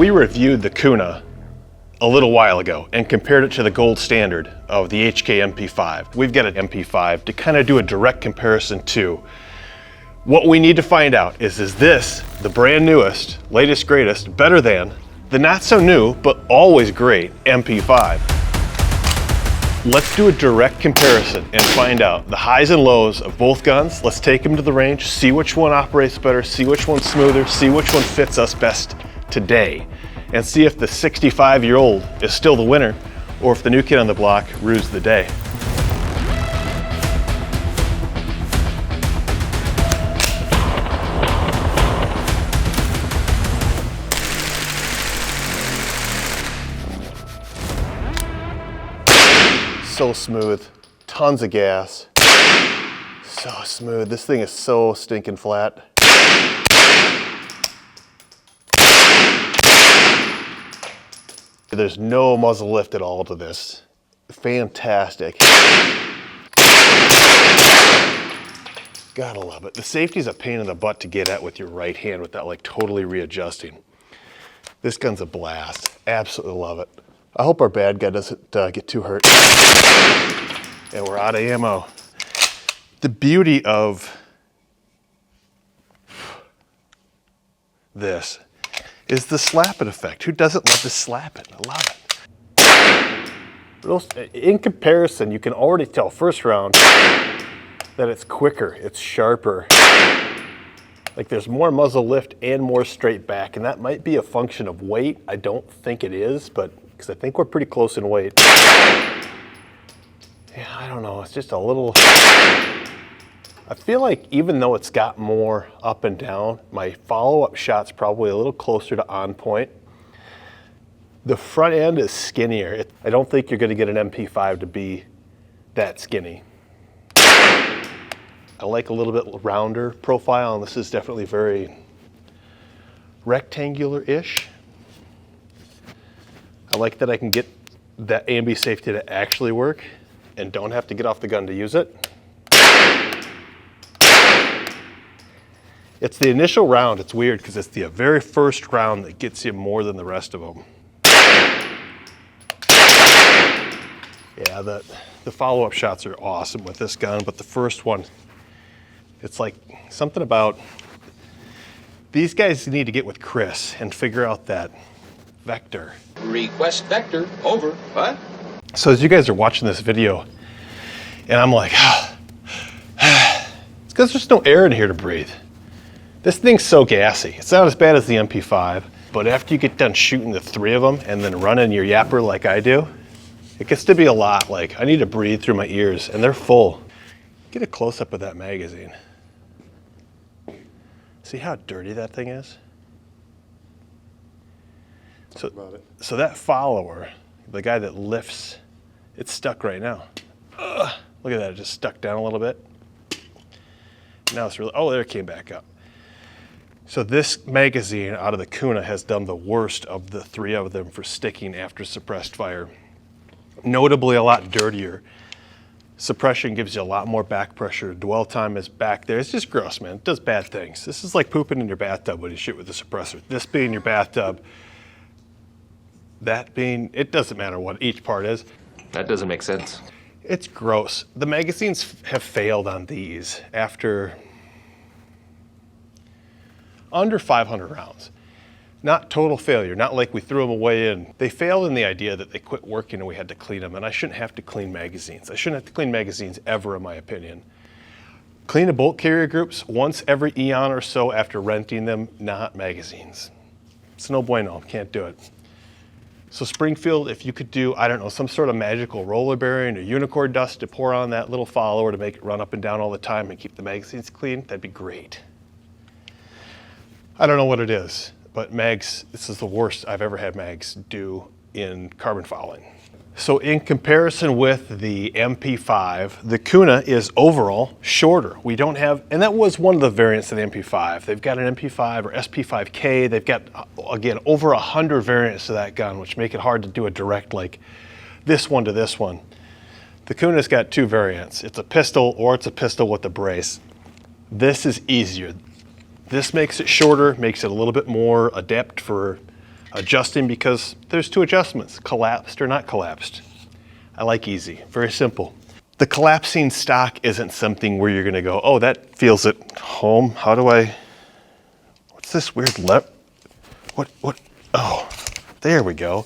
We reviewed the KUNA a little while ago and compared it to the gold standard of the HK MP5. We've got an MP5 to kind of do a direct comparison to. What we need to find out is this the brand newest, latest, greatest, better than the not so new, but always great MP5? Let's do a direct comparison and find out the highs and lows of both guns. Let's take them to the range, see which one operates better, see which one's smoother, see which one fits us best today, and see if the 65-year-old is still the winner or if the new kid on the block rues the day. So smooth, tons of gas, so smooth. This thing is so stinking flat. There's no muzzle lift at all to this. Fantastic. Gotta love it. The safety's a pain in the butt to get at with your right hand without like totally readjusting. This gun's a blast. Absolutely love it. I hope our bad guy doesn't get too hurt. And we're out of ammo. The beauty of this is the slap it effect. Who doesn't love to slap it? I love it. In comparison, you can already tell first round that it's quicker, it's sharper. Like there's more muzzle lift and more straight back, and that might be a function of weight. I don't think it is, but because I think we're pretty close in weight. Yeah, I don't know, it's just a little, I feel like even though it's got more up and down, my follow-up shot's probably a little closer to on point. The front end is skinnier. I don't think you're gonna get an MP5 to be that skinny. I like a little bit rounder profile, and this is definitely very rectangular-ish. I like that I can get that ambi safety to actually work and don't have to get off the gun to use it. It's the initial round, it's weird because it's the very first round that gets you more than the rest of them. Yeah, the follow-up shots are awesome with this gun, but the first one, it's like something about, these guys need to get with Chris and figure out that vector. Request vector, over. What? So as you guys are watching this video, and I'm like, it's because there's no air in here to breathe. This thing's so gassy. It's not as bad as the MP5, but after you get done shooting the 3 of them and then running your yapper like I do, it gets to be a lot. Like, I need to breathe through my ears, and they're full. Get a close-up of that magazine. See how dirty that thing is? So that follower, the guy that lifts, it's stuck right now. Look at that, it just stuck down a little bit. Now it's really, oh, there it came back up. So this magazine out of the KUNA has done the worst of the 3 of them for sticking after suppressed fire. Notably a lot dirtier. Suppression gives you a lot more back pressure. Dwell time is back there. It's just gross, man. It does bad things. This is like pooping in your bathtub when you shoot with a suppressor. This being your bathtub, that being, it doesn't matter what each part is. That doesn't make sense. It's gross. The magazines have failed on these after under 500 rounds. Not total failure, not like we threw them away in. They failed in the idea that they quit working and we had to clean them, and I shouldn't have to clean magazines. I shouldn't have to clean magazines ever, in my opinion. Clean the bolt carrier groups once every eon or so after renting them, not magazines. It's no bueno, can't do it. So Springfield, if you could do, I don't know, some sort of magical roller bearing or unicorn dust to pour on that little follower to make it run up and down all the time and keep the magazines clean, that'd be great. I don't know what it is, but mags, this is the worst I've ever had mags do in carbon fouling. So in comparison with the MP5, the KUNA is overall shorter. We don't have, and that was one of the variants of the MP5. They've got an MP5 or SP5K. They've got, again, over 100 variants of that gun, which make it hard to do a direct like this one to this one. The KUNA's got 2 variants. It's a pistol or it's a pistol with a brace. This is easier. This makes it shorter, makes it a little bit more adept for Adjusting because there's two adjustments, collapsed or not collapsed. I like easy, very simple. The collapsing stock isn't something where you're gonna go, oh, that feels at home. How do I, what's this weird oh, there we go.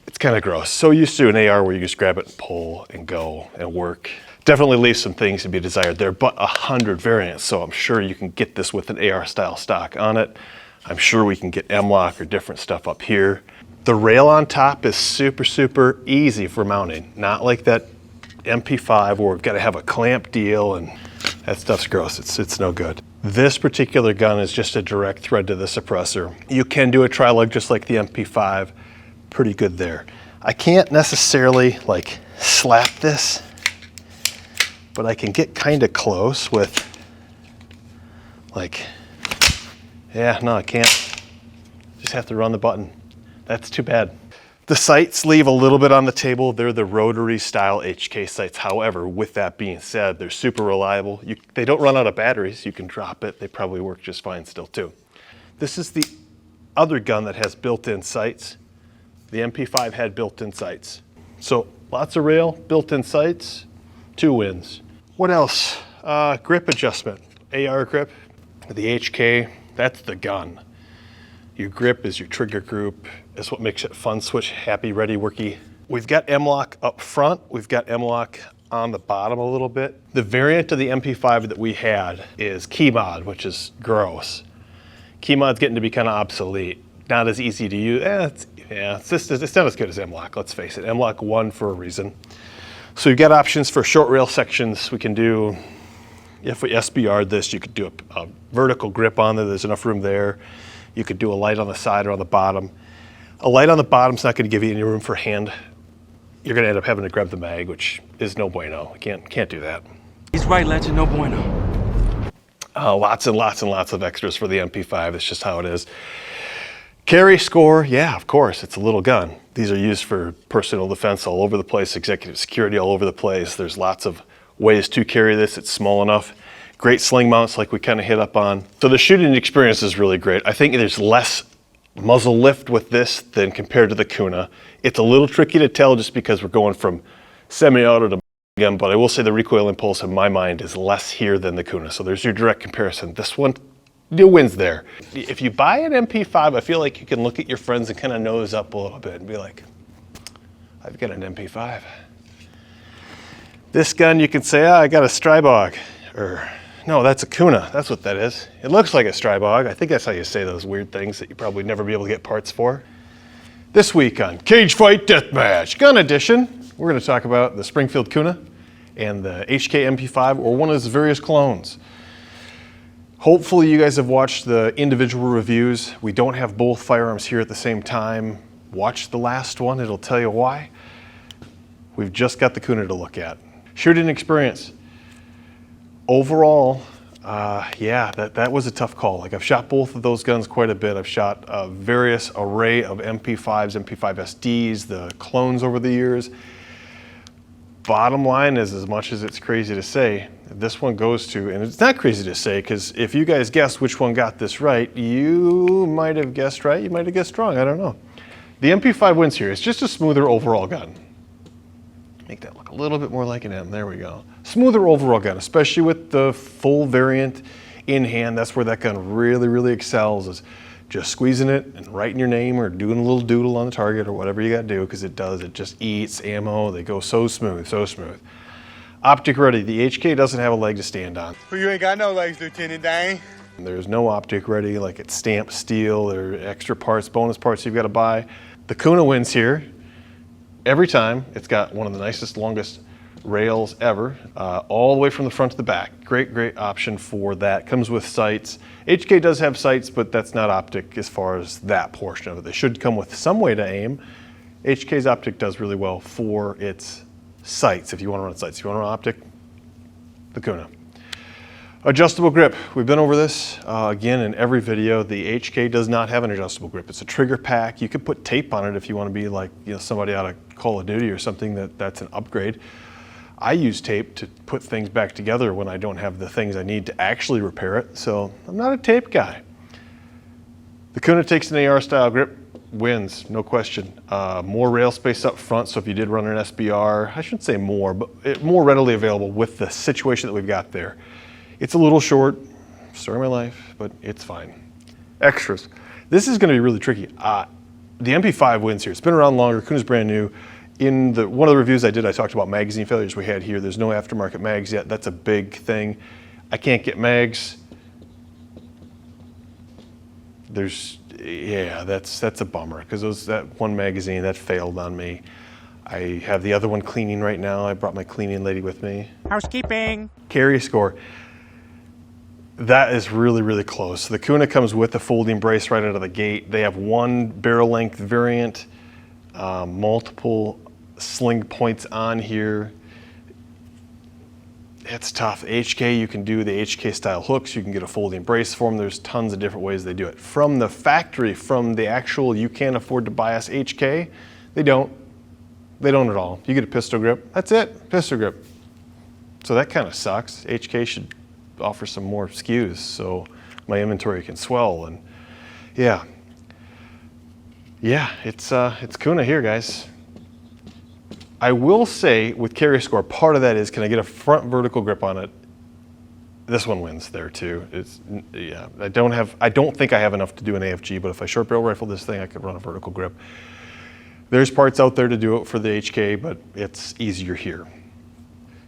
It's kind of gross. So used to an AR where you just grab it and pull and go and work. Definitely leaves some things to be desired there, but 100 variants. So I'm sure you can get this with an AR style stock on it. I'm sure we can get M-lock or different stuff up here. The rail on top is super, super easy for mounting. Not like that MP5 where we've got to have a clamp deal and that stuff's gross. It's no good. This particular gun is just a direct thread to the suppressor. You can do a tri-lug just like the MP5. Pretty good there. I can't necessarily like slap this, but I can get kind of close with like, yeah, no, I can't. Just have to run the button. That's too bad. The sights leave a little bit on the table. They're the rotary style HK sights. However, with that being said, they're super reliable. They don't run out of batteries. You can drop it. They probably work just fine still too. This is the other gun that has built-in sights. The MP5 had built-in sights. So lots of rail, built-in sights, 2 wins. What else? Grip adjustment. AR grip, the HK, that's the gun. Your grip is your trigger group. It's what makes it fun switch, happy, ready, worky. We've got M-lock up front. We've got M-lock on the bottom a little bit. The variant of the MP5 that we had is key mod, which is gross. Key mod's getting to be kind of obsolete. Not as easy to use. It's not as good as M-lock, let's face it. M-lock won for a reason. So you've got options for short rail sections. We can do, if we SBR'd this, you could do a vertical grip on there. There's enough room there. You could do a light on the side or on the bottom. A light on the bottom's not going to give you any room for hand. You're going to end up having to grab the mag, which is no bueno. You can't do that. He's right, Legend, no bueno. Lots and lots and lots of extras for the MP5. That's just how it is. Carry score, yeah, of course, it's a little gun. These are used for personal defense all over the place, executive security all over the place. There's lots of ways to carry this. It's small enough. Great sling mounts like we kind of hit up on. So the shooting experience is really great. I think there's less muzzle lift with this than compared to the KUNA. It's a little tricky to tell just because we're going from semi-auto to gun, but I will say the recoil impulse in my mind is less here than the KUNA. So there's your direct comparison. This one wins there. If you buy an MP5, I feel like you can look at your friends and kind of nose up a little bit and be like, I've got an MP5. This gun, you can say, I got a Strybog, or no, that's a KUNA. That's what that is. It looks like a Strybog. I think that's how you say those weird things that you probably never be able to get parts for. This week on Cage Fight Deathmatch Gun Edition, we're going to talk about the Springfield KUNA and the HK MP5, or one of its various clones. Hopefully you guys have watched the individual reviews. We don't have both firearms here at the same time. Watch the last one, it'll tell you why. We've just got the KUNA to look at. Shooting experience. Overall, yeah, that was a tough call. Like I've shot both of those guns quite a bit. I've shot a various array of MP5s, MP5 SDs, the clones over the years. Bottom line is, as much as it's crazy to say, this one goes to, and it's not crazy to say, because if you guys guessed which one got this right, you might have guessed right, you might have guessed wrong, I don't know. The MP5 wins here. It's just a smoother overall gun. Make that look a little bit more like an M, there we go. Smoother overall gun, especially with the full variant in hand. That's where that gun really, really excels, is just squeezing it and writing your name or doing a little doodle on the target or whatever you got to do, because it does. It just eats ammo. They go so smooth, so smooth. Optic ready. The HK doesn't have a leg to stand on. Well, you ain't got no legs, Lieutenant Dane. There's no optic ready, like it's stamped steel. There are extra parts, bonus parts you've got to buy. The KUNA wins here every time. It's got one of the nicest, longest rails ever, all the way from the front to the back. Great, great option for that. Comes with sights. HK does have sights, but that's not optic as far as that portion of it. They should come with some way to aim. HK's optic does really well for its sights, if you want to run sights. If you want to run optic, the KUNA. Adjustable grip. We've been over this again in every video. The HK does not have an adjustable grip. It's a trigger pack. You could put tape on it if you want to be like, you know, somebody out of Call of Duty or something. That's an upgrade. I use tape to put things back together when I don't have the things I need to actually repair it, so I'm not a tape guy. The KUNA takes an AR style grip. wins, no question. More rail space up front, so if you did run an SBR, I shouldn't say more, but more readily available with the situation that we've got there. It's a little short, story of my life, but it's fine. Extras. This is gonna be really tricky. The MP5 wins here. It's been around longer, KUNA's brand new. In one of the reviews I did, I talked about magazine failures we had here. There's no aftermarket mags yet. That's a big thing. I can't get mags. That's a bummer, because that one magazine, that failed on me. I have the other one cleaning right now. I brought my cleaning lady with me. Housekeeping. Carry score. That is really, really close. The KUNA comes with a folding brace right out of the gate. They have one barrel length variant, multiple sling points on here. It's tough. HK, you can do the HK style hooks. You can get a folding brace for them. There's tons of different ways they do it. From the factory, from the actual, you can't afford to buy us HK, they don't. They don't at all. You get a pistol grip, that's it, pistol grip. So that kind of sucks. HK should offer some more SKUs so my inventory can swell. And yeah, it's KUNA here, guys. I will say with carry score, part of that is, can I get a front vertical grip on it? This one wins there too. I don't think I have enough to do an AFG, but if I short barrel rifle this thing, I could run a vertical grip. There's parts out there to do it for the HK, but it's easier here.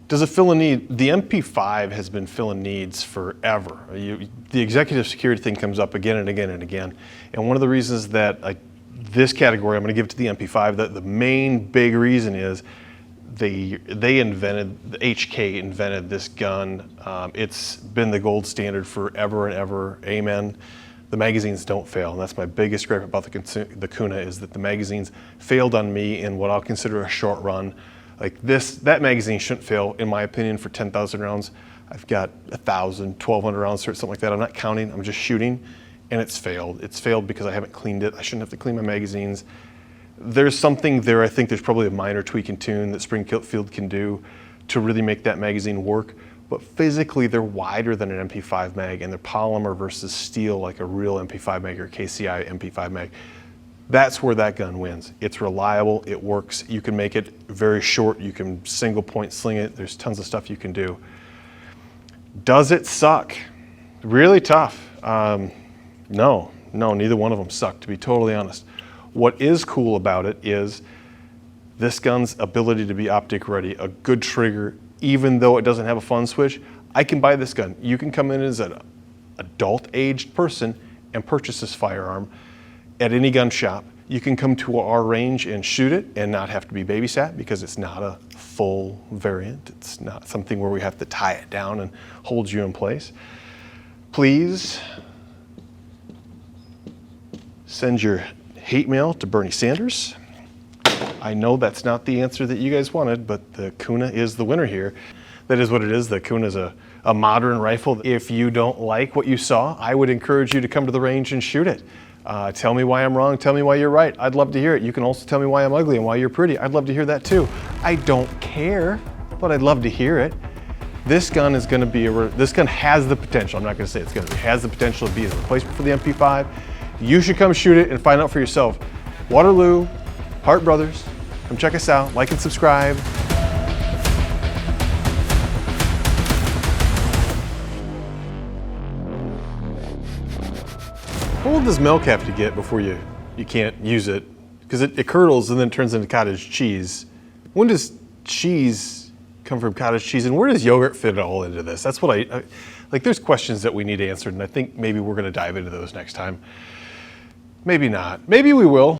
Does it fill a need? The MP5 has been filling needs forever. The executive security thing comes up again and again and again. And one of the reasons that this category, I'm going to give it to the MP5, the main big reason is the HK invented this gun. It's been the gold standard forever and ever, amen. The magazines don't fail, and that's my biggest gripe about the KUNA, is that the magazines failed on me in what I'll consider a short run. Like that magazine shouldn't fail, in my opinion, for 10,000 rounds. I've got 1,000, 1,200 rounds or something like that. I'm not counting, I'm just shooting, and it's failed. It's failed because I haven't cleaned it. I shouldn't have to clean my magazines. There's something there, I think there's probably a minor tweak and tune that Springfield can do to really make that magazine work. But physically, they're wider than an MP5 mag, and they're polymer versus steel like a real MP5 mag or KCI MP5 mag. That's where that gun wins. It's reliable, it works. You can make it very short, you can single point sling it. There's tons of stuff you can do. Does it suck? Really tough. No, neither one of them suck, to be totally honest. What is cool about it is this gun's ability to be optic ready, a good trigger, even though it doesn't have a fun switch. I can buy this gun. You can come in as an adult-aged person and purchase this firearm at any gun shop. You can come to our range and shoot it and not have to be babysat, because it's not a full variant. It's not something where we have to tie it down and hold you in place. Please send your hate mail to Bernie Sanders. I know that's not the answer that you guys wanted, but the KUNA is the winner here. That is what it is. The KUNA is a modern rifle. If you don't like what you saw, I would encourage you to come to the range and shoot it. Tell me why I'm wrong, tell me why you're right. I'd love to hear it. You can also tell me why I'm ugly and why you're pretty. I'd love to hear that too. I don't care, but I'd love to hear it. This gun is gonna be, this gun has the potential, I'm not gonna say it's gonna be, has the potential to be a replacement for the MP5. You should come shoot it and find out for yourself. Waterloo, Hart Brothers, come check us out, like and subscribe. How old does milk have to get before you can't use it? Because it curdles and then turns into cottage cheese. When does cheese come from cottage cheese, and where does yogurt fit all into this? That's what I like. There's questions that we need answered, and I think maybe we're gonna dive into those next time. Maybe not, maybe we will.